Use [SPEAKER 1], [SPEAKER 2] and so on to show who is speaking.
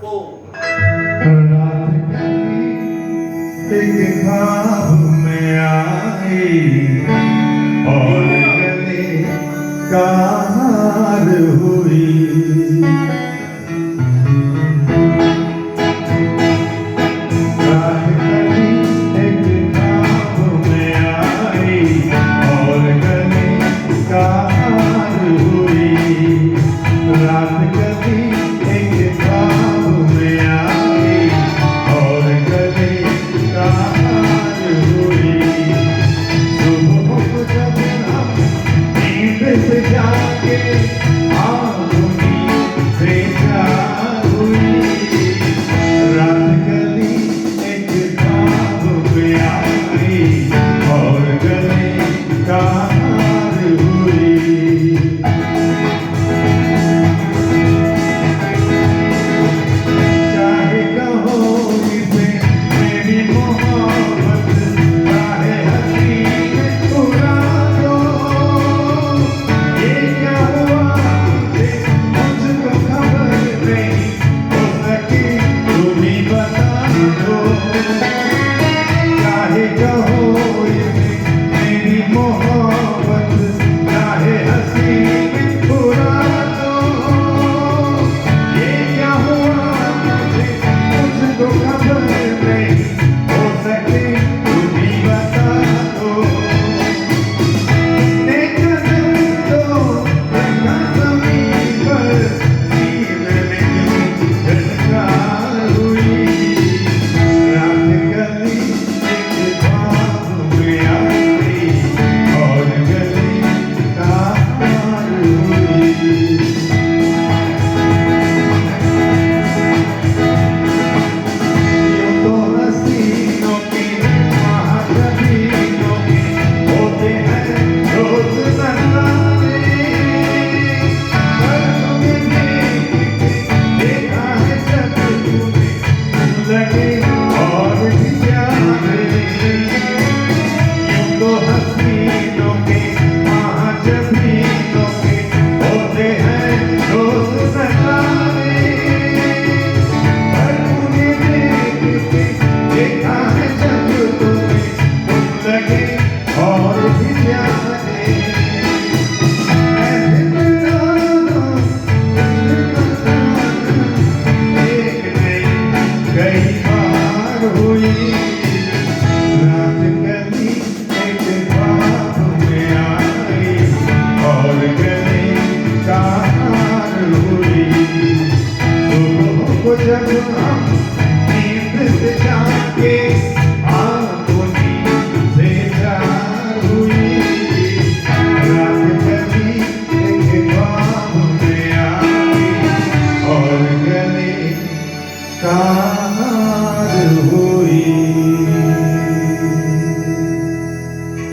[SPEAKER 1] रात गली एक ख्वाब में आई और गले का हार हुई। रात गली एक ख्वाब में आई और गले का हार हुई। रात गली एक ख्वाब में आई और गले का हार हुई। सुबह को जब हम नींद से जागे आँखों से जाग हुई। रात गली एक ख्वाब में आई और गले का हार हुई। चाहे कहो इसे मेरी मोहब्बत, चाहे हसीन उड़ा दो। ये क्या हुआ मुझे मुझको खबर नहीं, हो सके तुम ही बता दो। चाहे कहो इसे मेरी मोहब्बत, चाहे हसीन उड़ा दो। ये क्या हुआ मुझे मुझको खबर नहीं, हो सके तुम ही बता दो। एक दिन तो रखा ज़मीन पर, नींद नहीं झटका हुई। रात गली एक ख्वाब में आई और गले का हार हुई। यूं तो हसीनों के महारथीनों के होते हैं रोज़ नज़ारे, पर तुम्हें देख के देखा है जब तुम्हें लगे और भी प्यारे। यूं तो हसीनों के महारथीनों के होते हैं रोज़ नज़ारे, पर तुम्हें देख के देखा है जब तुम्हें लगे और भी प्यारे। ऐसे दीवाना एक नहीं कई बार हुई। रात गली एक ख्वाब में आई और गले का हार हुई। सुबह को जब हम नींद से जागे आँखों से जाग हुई। रात गली एक ख्वाब में आई और गले का हार हुई।